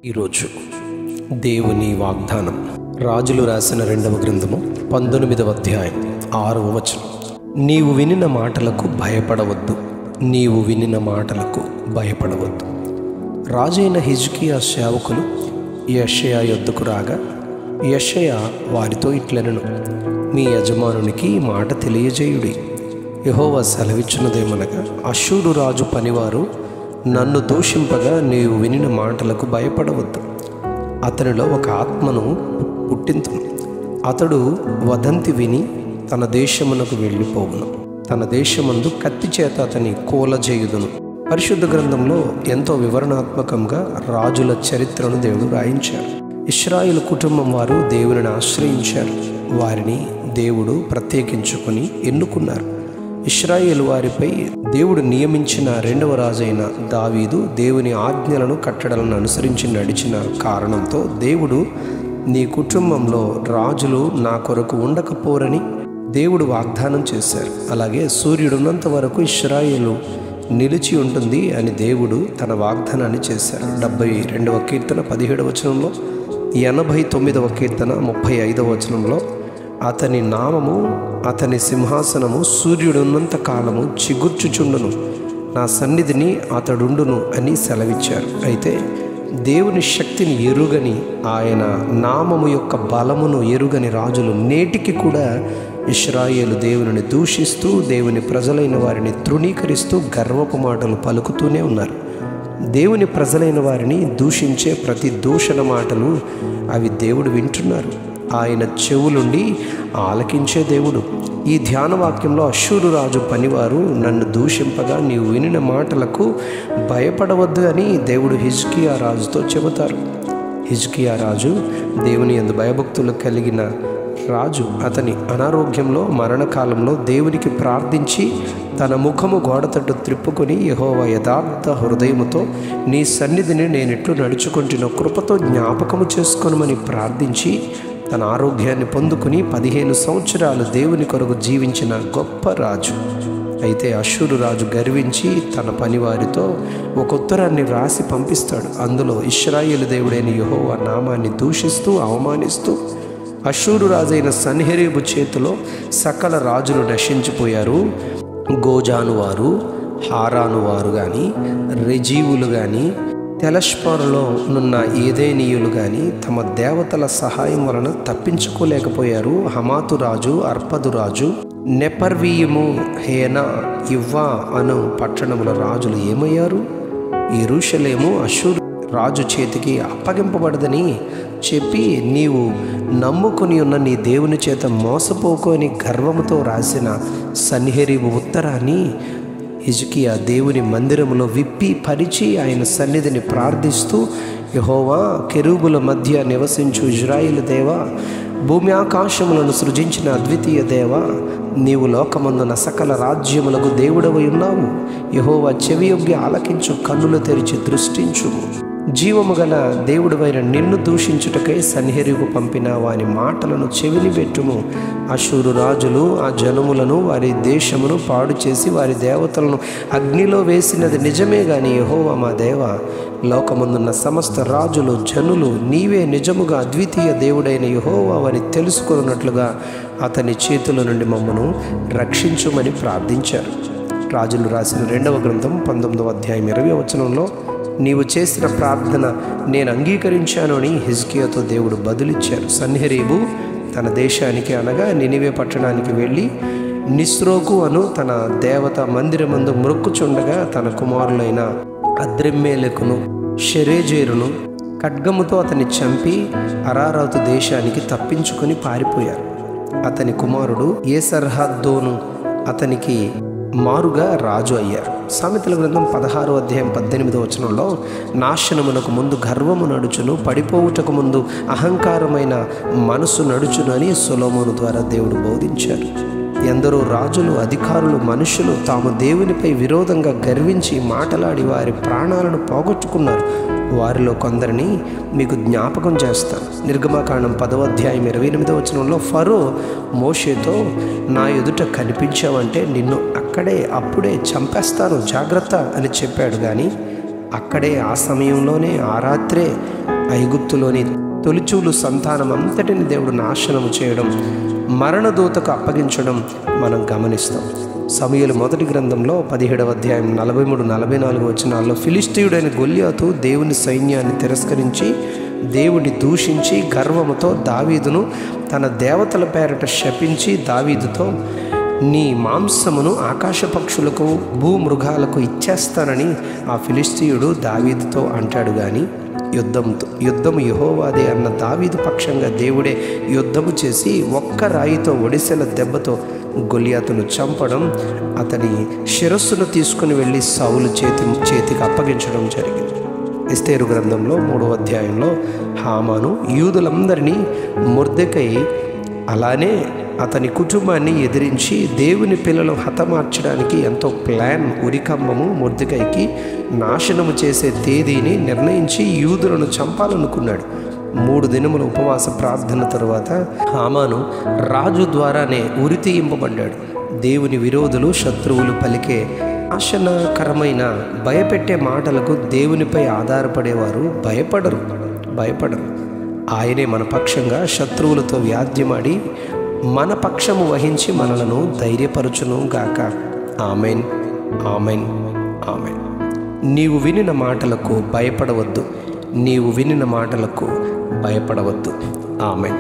ఈరోజు దేవుని వాగ్దానం రాజులు రాసిన 2వ గ్రంథము 19వ అధ్యాయం 6వ వచనం. నీవు వినిన మాటలకు భయపడవద్దు, నీవు వినిన మాటలకు భయపడవద్దు. రాజైన హిజ్కియా సేవకులు యెషయా యొద్దకు రాగా యెషయా వారితో ఇట్లనెను, మీ యజమానునికి ఈ మాట తెలియజేయుడి. యెహోవా సెలవిచ్చినదేమనగా, అష్షూరు రాజు పనివారు నన్ను దూషింపగా నీవు వినిన మాటలకు భయపడవద్దు. అతనిలో ఒక ఆత్మను పుట్టింతును. అతడు వదంతి విని తన దేశమునకు వెళ్ళిపోవును. తన దేశమందు కత్తి చేత అతని కూలజేయుదును. పరిశుద్ధ గ్రంథంలో ఎంతో వివరణాత్మకంగా రాజుల చరిత్రను దేవుడు రాయించారు. ఇశ్రాయేలు కుటుంబం వారు దేవునిని ఆశ్రయించారు. వారిని దేవుడు ప్రత్యేకించుకొని ఎన్నుకున్నారు. ఇశ్రాయేలు వారిపై దేవుడు నియమించిన 2వ రాజైన దావీదు దేవుని ఆజ్ఞలను కట్టడలను అనుసరించి నడిచిన కారణంతో దేవుడు, నీ కుటుంబంలో రాజులు నా కొరకు ఉండకపోరని దేవుడు వాగ్దానం చేశారు. అలాగే సూర్యుడున్నంత వరకు ఇశ్రాయేలు నిలిచి ఉంటుంది అని దేవుడు తన వాగ్దానాన్ని చేశారు. 72వ కీర్తన 17వ వచనంలో, 89వ కీర్తన 35వ వచనంలో, అతని నామము అతని సింహాసనము సూర్యుడున్నంత కాలము చిగుర్చుచుండును, నా సన్నిధిని అతడుండును అని సెలవిచ్చారు. అయితే దేవుని శక్తిని ఎరుగని, ఆయన నామము యొక్క బలమును ఎరుగని రాజులు నేటికి కూడా ఇశ్రాయేలు దేవుని దూషిస్తూ దేవుని ప్రజలైన వారిని తృణీకరిస్తూ గర్వపు మాటలు పలుకుతూనే ఉన్నారు. దేవుని ప్రజలైన వారిని దూషించే ప్రతి దూషణ మాటలు అవి దేవుడు వింటున్నారు. ఆయన చెవులుండి ఆలకించే దేవుడు. ఈ ధ్యాన వాక్యంలో అష్షూరు రాజు పనివారు నన్ను దూషింపగా నీవు వినిన మాటలకు భయపడవద్దు అని దేవుడు హిజ్కియా రాజుతో చెబుతారు. హిజ్కియా రాజు దేవుని యందు భయభక్తులు కలిగిన రాజు. అతని అనారోగ్యంలో మరణకాలంలో దేవునికి ప్రార్థించి తన ముఖము గోడతట్టు త్రిప్పుకొని, యెహోవా యథార్థ హృదయముతో నీ సన్నిధిని నేనెట్లు నడుచుకుంటున్న కృపతో జ్ఞాపకము చేసుకొనమని ప్రార్థించి తన ఆరోగ్యాన్ని పొందుకుని 15 సంవత్సరాలు దేవుని కొరకు జీవించిన గొప్ప రాజు. అయితే అష్షూరు రాజు గర్వించి తన పనివారితో ఒక ఉత్తరాన్ని వ్రాసి పంపిస్తాడు. అందులో ఇశ్రాయేలు దేవుడైన యెహోవా నామాన్ని దూషిస్తూ అవమానిస్తూ, అష్షూరు రాజైన సన్హెరీబు చేతిలో సకల రాజులు నశించిపోయారు. గోజాను వారు, హారాను వారు కానీ, రెజీవులు కానీ, తెలష్పారులో నున్న ఏదేనీయులు కానీ తమ దేవతల సహాయం వలన తప్పించుకోలేకపోయారు. హమాతు రాజు, అర్పదు రాజు, నెపర్వీయము, హేనా, ఇవ్వా అను పట్టణముల రాజులు ఏమయ్యారు? యెరూషలేము అష్షూరు రాజు చేతికి అప్పగింపబడదని చెప్పి నీవు నమ్ముకొని ఉన్న నీ దేవుని చేత మోసపోకొని గర్వముతో రాసిన సన్హెరీబు ఉత్తరాన్ని హిజ్కియా దేవుని మందిరములో విప్పి పరిచి ఆయన సన్నిధిని ప్రార్థిస్తూ, యెహోవా, కెరూబుల మధ్య నివసించు ఇశ్రాయేలు దేవా, భూమి ఆకాశములను సృజించిన అద్వితీయ దేవా, నీవు లోకమందున సకల రాజ్యములకు దేవుడవై ఉన్నావు. యెహోవా, చెవియొగ్గి ఆలకించు, కన్నులు తెరిచి దృష్టించుము. జీవము గల దేవుడివైన నిన్ను దూషించుటకై సన్హెరీబు పంపిన వాని మాటలను చెవిని పెట్టుము. అష్షూరు రాజులు ఆ జనములను, వారి దేశమును పాడు చేసి వారి దేవతలను అగ్నిలో వేసినది నిజమే గాని యెహోవా మా దేవా, లోకమందున్న సమస్త రాజులు, జనులు నీవే నిజముగా అద్వితీయ దేవుడైన యెహోవా అని తెలుసుకున్నట్లుగా అతని చేతుల నుండి మమ్మను రక్షించుమని ప్రార్థించారు. రాజులు రాసిన 2వ గ్రంథం 19వ అధ్యాయం 20వ వచనంలో, నీవు చేసిన ప్రార్థన నేను అంగీకరించాను అని హిజ్కియాతో దేవుడు బదులిచ్చారు. సన్హెరీబు తన దేశానికి అనగా నినివే పట్టణానికి వెళ్ళి నిస్రోకు అను తన దేవత మందిరమందు మొక్కుచుండగా తన కుమారులైన అద్రెమ్మెలెకును షెరెజేరును ఖడ్గముతో అతన్ని చంపి అరారాతు దేశానికి తప్పించుకొని పారిపోయారు. అతని కుమారుడు ఏసర్హద్దోను అతనికి మారుగా రాజు అయ్యారు. సామెతల గ్రంథం 16వ అధ్యాయం 18వ వచనంలో, నాశనమునకు ముందు గర్వము నడుచును, పడిపోవుటకు ముందు అహంకారమైన మనసు నడుచును అని సొలొమోను ద్వారా దేవుడు బోధించారు. ఎందరో రాజులు, అధికారులు, మనుషులు తాము దేవునిపై విరోధంగా గర్వించి మాటలాడి వారి ప్రాణాలను పోగొట్టుకున్నారు. వారిలో కొందరిని మీకు జ్ఞాపకం చేస్తాను. నిర్గమకాండం 10వ అధ్యాయం 28వ వచనంలో ఫరో మోషేతో, నా ఎదుట కనిపించావంటే నిన్ను అప్పుడే చంపేస్తాను, జాగ్రత్త అని చెప్పాడు. కానీ అక్కడే ఆ సమయంలోనే ఆ రాత్రే ఐగుప్తులోని తొలిచూలు సంతానం అంతటిని దేవుడు నాశనము చేయడం, మరణదూతకు అప్పగించడం మనం గమనిస్తాం. సమూయేలు మొదటి గ్రంథంలో 17వ అధ్యాయం 43-44 వచనాల్లో ఫిలిష్తీయుడైన గొల్యాతు దేవుని సైన్యాన్ని తిరస్కరించి దేవుని దూషించి గర్వముతో దావీదును తన దేవతల పేరట శపించి దావీదుతో, నీ మాంసమును ఆకాశ పక్షులకు భూమృగాలకు ఇచ్చేస్తానని ఆ ఫిలిష్తీయుడు దావీదుతో అంటాడు. కానీ యుద్ధము యెహోవాదే అన్న దావీదు పక్షంగా దేవుడే యుద్ధము చేసి ఒక్క రాయితో ఒడిసెల దెబ్బతో గొల్యాతును చంపడం, అతని శిరస్సును తీసుకుని వెళ్ళి సౌలు చేతికి అప్పగించడం జరిగింది. ఎస్తేరు గ్రంథంలో 3వ అధ్యాయంలో హామాను యూదులందరినీ మొర్దెకై అలానే అతని కుటుంబాన్ని ఎదిరించి దేవుని పిల్లలు హతమార్చడానికి ఎంతో ప్లాన్, ఉరికంబము మొర్దెకైకి నాశనము చేసే తేదీని నిర్ణయించి యూదులను చంపాలనుకున్నాడు. 3 దినముల ఉపవాస ప్రార్థన తరువాత హామాను రాజు ద్వారానే ఉరి తీయింపబడ్డాడు. దేవుని విరోధులు, శత్రువులు పలికే నాశనకరమైన భయపెట్టే మాటలకు దేవునిపై ఆధారపడేవారు భయపడరు. ఆయనే మన పక్షంగా శత్రువులతో వ్యాధ్యమాడి మన పక్షము వహించి మనలను ధైర్యపరచును గాక. Amen, amen, amen. నీవు వినిన మాటలకు భయపడవద్దు. ఆమెన్.